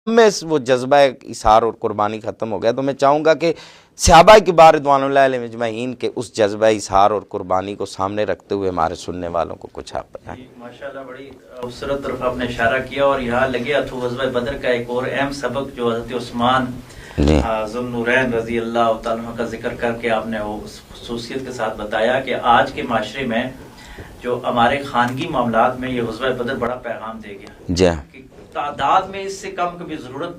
میں وہ جذبہ اثار اور قربانی ختم ہو گیا. تو میں چاہوں گا کہ صحابہ کبار رضوان اللہ علیہم اجمعین کے اس جذبہ اثار اور قربانی کو سامنے رکھتے ہوئے ہمارے سننے والوں کو کچھ آپ بتائیں. ماشاءاللہ بڑی خوبصورت طرف آپ نے اشارہ کیا، اور یہاں لگے ہاتھوں غزوہ بدر کا ایک اور اہم سبق جو حضرت عثمان ذو النورین رضی اللہ تعالیٰ عنہ کا ذکر کر کے آپ نے وہ خصوصیت کے ساتھ بتایا کہ آج کے معاشرے میں جو ہمارے خانگی معاملات میں یہ غزوہ بدر بڑا پیغام دے گیا. جی کہ تعداد میں اس سے کم کبھی ضرورت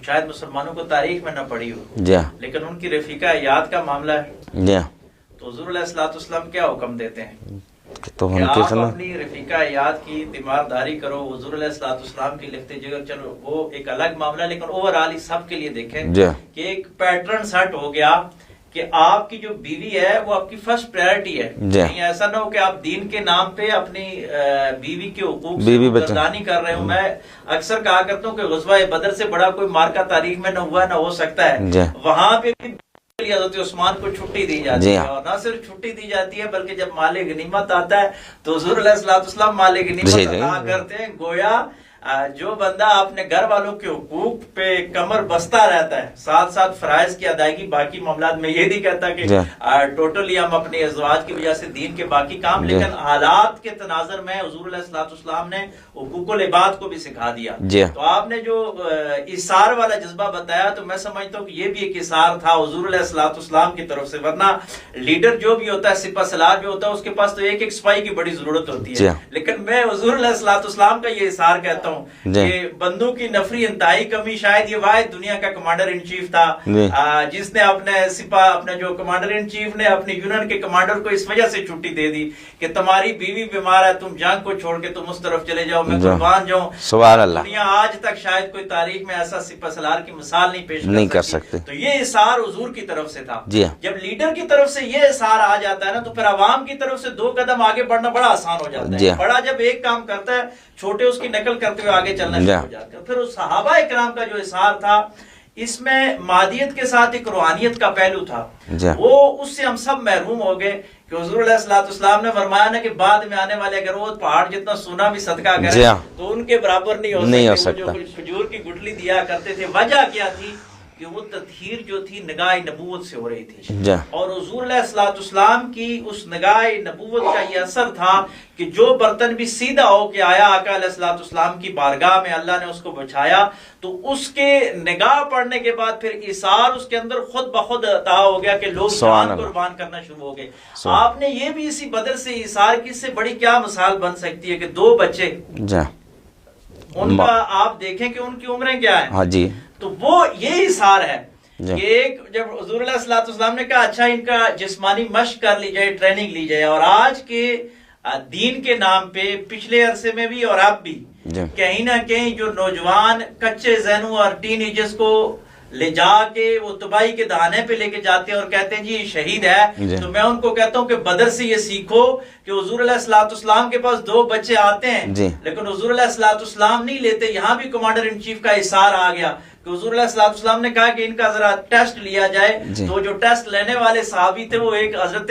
شاید مسلمانوں کو تاریخ میں نہ پڑی ہو، جی لیکن ان کی رفیقہ حیات کا معاملہ ہے. جی تو حضور علیہ الصلوۃ والسلام کیا حکم دیتے ہیں تو کہ ان کے آپ سنا اپنی رفیقہ حیات کی تیمارداری کرو. حضور علیہ الصلوۃ والسلام کی لکھتے جگر چلو وہ ایک الگ معاملہ، لیکن اوور آل سب کے لیے دیکھیں جی کہ ایک پیٹرن سیٹ ہو گیا کہ آپ کی جو بیوی ہے وہ آپ کی فرسٹ پرائرٹی ہے. کہیں ایسا نہ ہو کہ آپ دین کے نام پہ اپنی بیوی کے حقوق سے گردانی کر رہے ہوں. میں اکثر کہا کرتا ہوں کہ غزوہ بدر سے بڑا کوئی مارکا تاریخ میں نہ ہوا نہ ہو سکتا ہے. وہاں پہ بھی حضرت عثمان کو چھٹی دی جاتی ہے، اور نہ صرف چھٹی دی جاتی ہے بلکہ جب مال غنیمت آتا ہے تو حضور علیہ الصلوۃ والسلام مال غنیمت عطا کرتے ہیں. گویا جو بندہ اپنے گھر والوں کے حقوق پہ کمر بستہ رہتا ہے، ساتھ ساتھ فرائض کی ادائیگی باقی معاملات میں یہ نہیں کہتا کہ ٹوٹلی ہم اپنے ازواج کی وجہ سے دین کے باقی کام، لیکن حالات کے تناظر میں حضور علیہ الصلوۃ والسلام نے حقوق العباد کو بھی سکھا دیا. تو آپ نے جو اثار والا جذبہ بتایا تو میں سمجھتا ہوں کہ یہ بھی ایک اثار تھا حضور علیہ الصلوۃ والسلام کی طرف سے. ورنہ لیڈر جو بھی ہوتا ہے، سپہ سالار جو ہوتا ہے، اس کے پاس تو ایک ایک سپاہی کی بڑی ضرورت ہوتی ہے. لیکن میں حضور علیہ الصلوۃ والسلام کا یہ اثار کہتا ہوں کہ بندوں کی نفری انتہائی کمی. شاید یہ واحد دنیا کا کمانڈر ان چیف تھا جس نے اپنے سپاہ اپنے جو کمانڈر ان چیف نے اپنی یونین کے کمانڈر کو اس وجہ سے چھٹی دے دی کہ تمہاری بیوی بیمار ہے، تم جنگ کو چھوڑ کے تم اس طرف چلے جاؤ، میں قربان جاؤں. سبحان اللہ. دنیا آج تک شاید کوئی تاریخ میں ایسا سپہ سالار کی مثال نہیں پیش کر سکتے. تو یہ اثار حضور کی طرف سے تھا. جب لیڈر کی طرف سے یہ اثار آ جاتا ہے نا تو پھر عوام کی طرف سے 2 قدم آگے بڑھنا بڑا آسان ہو جاتا ہے. بڑا جب ایک کام کرتا ہے چھوٹے اس کی نقل کرتے ہوئے آگے چلنا شروع ہو جاتے ہیں. پھر اس صحابہ اکرام کا جو اثار تھا اس میں مادیت کے ساتھ ایک روحانیت کا پہلو تھا. وہ اس سے ہم سب محروم ہو گئے کہ حضور علیہ الصلوۃ والسلام نے فرمایا نا کہ بعد میں آنے والے اگر وہ پہاڑ جتنا سونا بھی صدقہ کرے تو ان کے برابر نہیں ہو سکتا. وہ جو کھجور کی گٹلی دیا کرتے تھے، وجہ کیا تھی کہ وہ تطہیر جو تھی نگاہ نبوت سے ہو رہی تھی. اور حضور علیہ الصلوۃ والسلام کی اس نگاہ نبوت کا یہ اثر تھا کہ جو برتن بھی سیدھا ہو کے آیا آقا علیہ الصلوۃ والسلام کی بارگاہ میں، اللہ نے اس کو بچھایا تو اس کے نگاہ پڑنے کے بعد پھر اثار اس کے اندر خود بخود عطا ہو گیا کہ لوگ جان قربان کرنا شروع ہو گئے. آپ نے یہ بھی اسی بدر سے اثار کی سے بڑی کیا مثال بن سکتی ہے کہ 2 بچے ان کا آپ دیکھیں کہ ان کی عمریں کیا ہیں. تو وہ یہ اثار ہے کہ ایک جب حضور علیہ الصلوۃ والسلام نے کہا اچھا ان کا جسمانی مشق کر لی جائے، ٹریننگ لی جائے، اور آج کے دین کے نام پہ پچھلے عرصے میں بھی اور اب بھی کہیں نہ کہیں جو نوجوان کچے ذہنوں اور ٹین ایجرز کو لے جا کے وہ تباہی کے دہانے پہ لے کے جاتے ہیں اور کہتے ہیں جی یہ شہید ہے. تو میں ان کو کہتا ہوں کہ بدر سے یہ سیکھو کہ حضور علیہ الصلوۃ والسلام کے پاس 2 بچے آتے ہیں لیکن حضور علیہ الصلوۃ والسلام نہیں لیتے. یہاں بھی کمانڈر ان چیف کا اثار آ گیا کہ حضور علیہ الصلوۃ والسلام نے کہا کہ ان کا ذرا ٹیسٹ لیا جائے. تو جو ٹیسٹ لینے والے صحابی تھے وہ ایک حضرت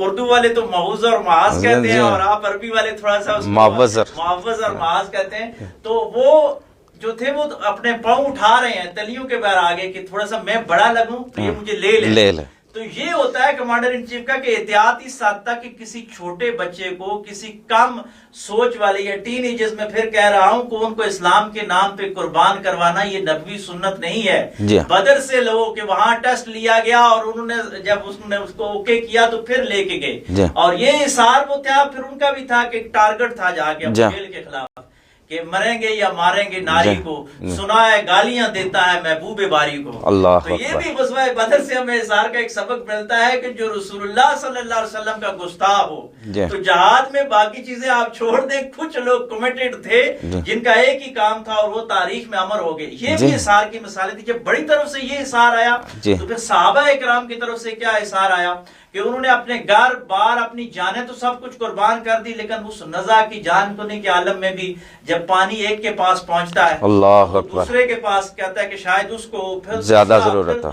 اردو والے تو معوذ اور معاذ کہتے ہیں اور آپ عربی والے تھوڑا سا معوذ اور معاذ کہتے ہیں. تو وہ جو تھے وہ اپنے پاؤں اٹھا رہے ہیں تلیوں کے بیر آگے کہ تھوڑا سا میں بڑا لگوں تو یہ مجھے لے لے. تو یہ ہوتا ہے کمانڈر ان چیف کا کہ احتیاط اس حد تک کہ کسی چھوٹے بچے کو کسی کم سوچ والے یا ٹین ایجز میں پھر کہہ رہا ہوں کہ ان کو اسلام کے نام پہ قربان کروانا یہ نبوی سنت نہیں ہے. بدر سے لوگوں کے وہاں ٹیسٹ لیا گیا اور انہوں نے جب اس نے اس کو اوکے کیا تو پھر لے کے گئے. اور یہ اثار وہ تھا پھر ان کا بھی تھا کہ ایک ٹارگٹ تھا جا کے جیل کے خلاف کہ مریں گے یا ماریں گے ناری کو، سنا ہے گالیاں دیتا ہے محبوب باری کو. تو یہ بھی غزوہ بدر سے ہمیں اظہار کا ایک سبق ملتا ہے کہ جو رسول اللہ صلی اللہ علیہ وسلم کا گستاخ ہو تو جہاد میں باقی چیزیں آپ چھوڑ دیں. کچھ لوگ کمیٹڈ تھے جن کا ایک ہی کام تھا اور وہ تاریخ میں امر ہو گئے. یہ بھی اثار کی مثالیں تھی. جب بڑی طرف سے یہ اثار آیا تو پھر صحابہ اکرام کی طرف سے کیا اثار آیا کہ کہ انہوں نے اپنے گھر بار اپنی جانیں تو سب کچھ قربان کر دی، لیکن اس نزع کی جان کنی کے عالم میں بھی جب پانی ایک کے پاس پہنچتا ہے اللہ اکبر، دوسرے کے پاس کہتا ہے کہ شاید اس کو پھر زیادہ ضرورت ہے،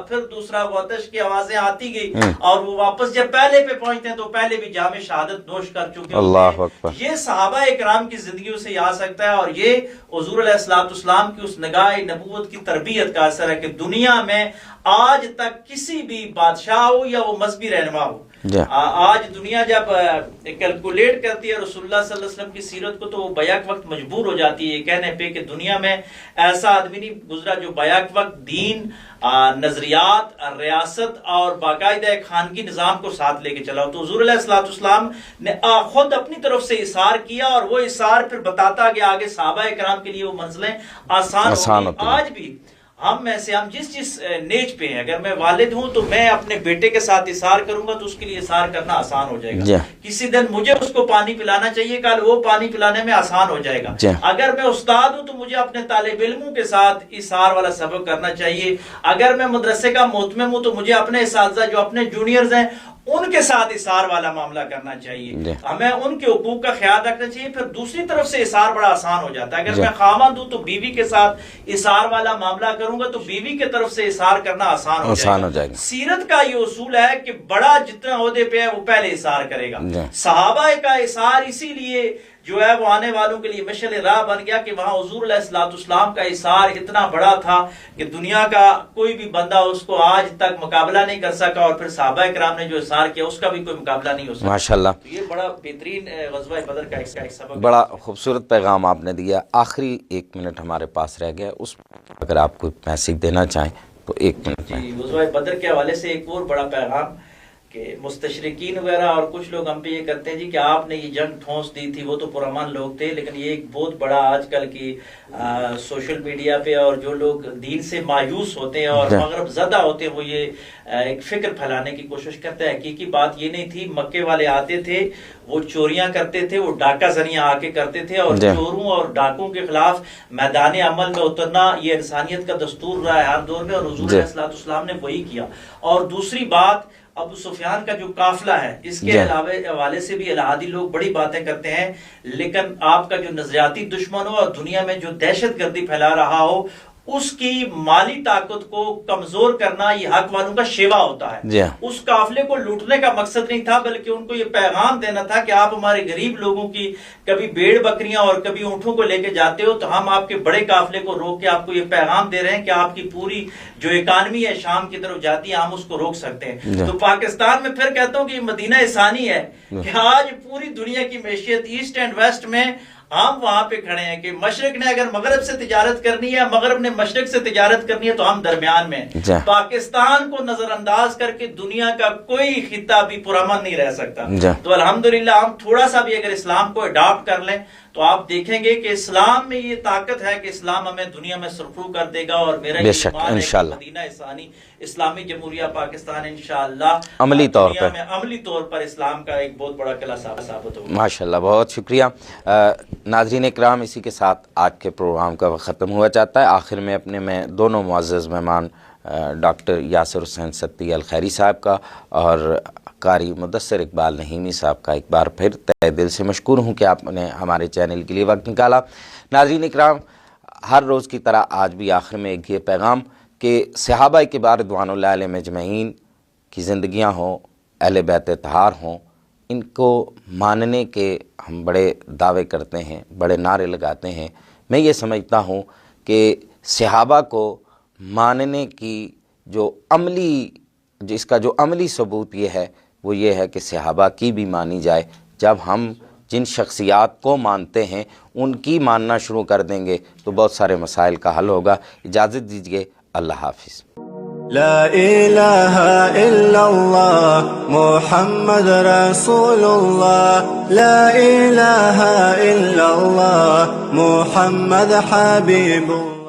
پھر دوسرا وہ آتش کی آوازیں آتی گئی اور وہ واپس جب پہلے پہ پہنچتے ہیں تو پہلے بھی جام شہادت نوش کر چکے اللہ اکبر۔ یہ صحابہ اکرام کی زندگیوں سے آ سکتا ہے، اور یہ حضور علیہ السلام کی اس نگاہ نبوت کی تربیت کا اثر ہے کہ دنیا میں آج تک کسی بھی بادشاہ ہو یا وہ مذہبی رہنما ہو، آج دنیا جب کیلکولیٹ کرتی ہے رسول اللہ صلی اللہ علیہ وسلم کی سیرت کو تو وہ بیک وقت مجبور ہو جاتی ہے کہنے پہ کہ دنیا میں ایسا آدمی نہیں گزرا جو بیک وقت دین، نظریات، ریاست اور باقاعدہ ایک خانگی نظام کو ساتھ لے کے چلا ہو۔ تو حضور علیہ السلام نے خود اپنی طرف سے اثار کیا، اور وہ اثار پھر بتاتا گیا آگے صحابہ اکرام کے لیے وہ منزلیں آسان ہوتی ہیں۔ آج بھی ہم میں سے ہم جس نیج پہ ہیں، اگر میں والد ہوں تو میں اپنے بیٹے کے ساتھ اثار کروں گا تو اس کے لیے اثار کرنا آسان ہو جائے گا۔ کسی دن مجھے اس کو پانی پلانا چاہیے، کل وہ پانی پلانے میں آسان ہو جائے گا۔ اگر میں استاد ہوں تو مجھے اپنے طالب علموں کے ساتھ اثار والا سبق کرنا چاہیے۔ اگر میں مدرسے کا محتمم ہوں تو مجھے اپنے اساتذہ جو اپنے جونیئرز ہیں ان کے ساتھ اثار والا معاملہ کرنا چاہیے، ہمیں ان کے حقوق کا خیال رکھنا چاہیے۔ پھر دوسری طرف سے اثار بڑا آسان ہو جاتا ہے۔ اگر میں خاوند ہوں تو بیوی کے ساتھ اثار والا معاملہ کروں گا تو بیوی کے طرف سے اثار کرنا آسان ہو جائے گا۔ سیرت کا یہ اصول ہے کہ بڑا جتنا عہدے پہ ہے وہ پہلے اثار کرے گا۔ صحابہ کا اثار اسی لیے جو ہے وہ آنے والوں کے لیے مشعل راہ بن گیا کہ وہاں حضور علیہ السلام کا اثار اتنا بڑا تھا کہ دنیا کا کوئی بھی بندہ اس کو آج تک مقابلہ نہیں کر سکا، اور پھر صحابہ کرام نے جو اثار کیا اس کا بھی کوئی مقابلہ نہیں ہو سکا۔ ماشاءاللہ، یہ بڑا بہترین غزوہ بدر کا ایک سبق، بڑا خوبصورت پیغام آپ نے دیا۔ آخری 1 منٹ ہمارے پاس رہ گیا، اس اگر آپ کوئی میسج دینا چاہیں تو 1 منٹ میں۔ غزوہ بدر کے حوالے سے ایک اور بڑا پیغام کہ مستشرقین وغیرہ اور کچھ لوگ ہم پہ یہ کرتے ہیں جی کہ آپ نے یہ جنگ ٹھونس دی تھی، وہ تو پرامن لوگ تھے، لیکن یہ ایک بہت بڑا آج کل کی سوشل میڈیا پہ اور جو لوگ دین سے مایوس ہوتے ہیں اور مغرب زدہ ہوتے ہیں وہ یہ ایک فکر پھیلانے کی کوشش کرتے ہیں۔ حقیقی بات یہ نہیں تھی، مکے والے آتے تھے، وہ چوریاں کرتے تھے، وہ ڈاکہ زنیاں آ کے کرتے تھے، اور چوروں اور ڈاکوں کے خلاف میدان عمل میں اترنا یہ انسانیت کا دستور رہا ہے ہر دور میں، اور حضور علیہ السلام نے وہی کیا۔ اور دوسری بات، ابو سفیان کا جو قافلہ ہے اس کے حوالے سے بھی الہادی لوگ بڑی باتیں کرتے ہیں، لیکن آپ کا جو نظریاتی دشمن ہو اور دنیا میں جو دہشت گردی پھیلا رہا ہو اس کی مالی طاقت کو کمزور کرنا یہ حق والوں کا شیوا ہوتا ہے۔ اس قافلے کو لوٹنے کا مقصد نہیں تھا، بلکہ ان کو یہ پیغام دینا تھا کہ آپ ہمارے غریب لوگوں کی کبھی بھیڑ بکریاں اور کبھی اونٹوں کو لے کے جاتے ہو تو ہم آپ کے بڑے قافلے کو روک کے آپ کو یہ پیغام دے رہے ہیں کہ آپ کی پوری جو اکانومی ہے شام کی طرف جاتی ہے، ہم اس کو روک سکتے ہیں۔ تو پاکستان میں پھر کہتا ہوں کہ یہ مدینہ ثانی ہے کہ آج پوری دنیا کی معیشت ایسٹ اینڈ ویسٹ میں ہم وہاں پہ کھڑے ہیں کہ مشرق نے اگر مغرب سے تجارت کرنی ہے، مغرب نے مشرق سے تجارت کرنی ہے، تو ہم درمیان میں پاکستان کو نظر انداز کر کے دنیا کا کوئی خطہ بھی پرامن نہیں رہ سکتا۔ تو الحمدللہ ہم تھوڑا سا بھی اگر اسلام کو اڈاپٹ کر لیں تو آپ دیکھیں گے کہ اسلام میں یہ طاقت ہے کہ اسلام ہمیں دنیا میں سرخرو کر دے گا، اور میرا ایمان ہے کہ مدینہ ثانی اسلامی جمہوریہ پاکستان انشاءاللہ عملی طور پر اسلام کا ایک بہت بڑا قلعہ ثابت ہوگا۔ ماشاءاللہ، بہت شکریہ۔ ناظرین اکرام، اسی کے ساتھ آج کے پروگرام کا وقت ختم ہوا چاہتا ہے۔ آخر میں اپنے میں دونوں معزز مہمان ڈاکٹر یاسر حسین ستی الخیری صاحب کا اور قاری مدثر اقبال نہیمی صاحب کا ایک بار پھر تہ دل سے مشکور ہوں کہ آپ نے ہمارے چینل کے لیے وقت نکالا۔ ناظرین اکرام، ہر روز کی طرح آج بھی آخر میں ایک یہ پیغام کہ صحابہ کبار رضوان اللہ علیہم اجمعین کی زندگیاں ہوں، اہل بیت طہار ہوں، ان کو ماننے کے ہم بڑے دعوے کرتے ہیں، بڑے نعرے لگاتے ہیں۔ میں یہ سمجھتا ہوں کہ صحابہ کو ماننے کی اس کا جو عملی ثبوت یہ ہے وہ یہ ہے کہ صحابہ کی بھی مانی جائے۔ جب ہم جن شخصیات کو مانتے ہیں ان کی ماننا شروع کر دیں گے تو بہت سارے مسائل کا حل ہوگا۔ اجازت دیجیے، اللہ حافظ۔ لا الہ الا اللہ محمد رسول اللہ، لا الہ الا اللہ محمد حبیب اللہ۔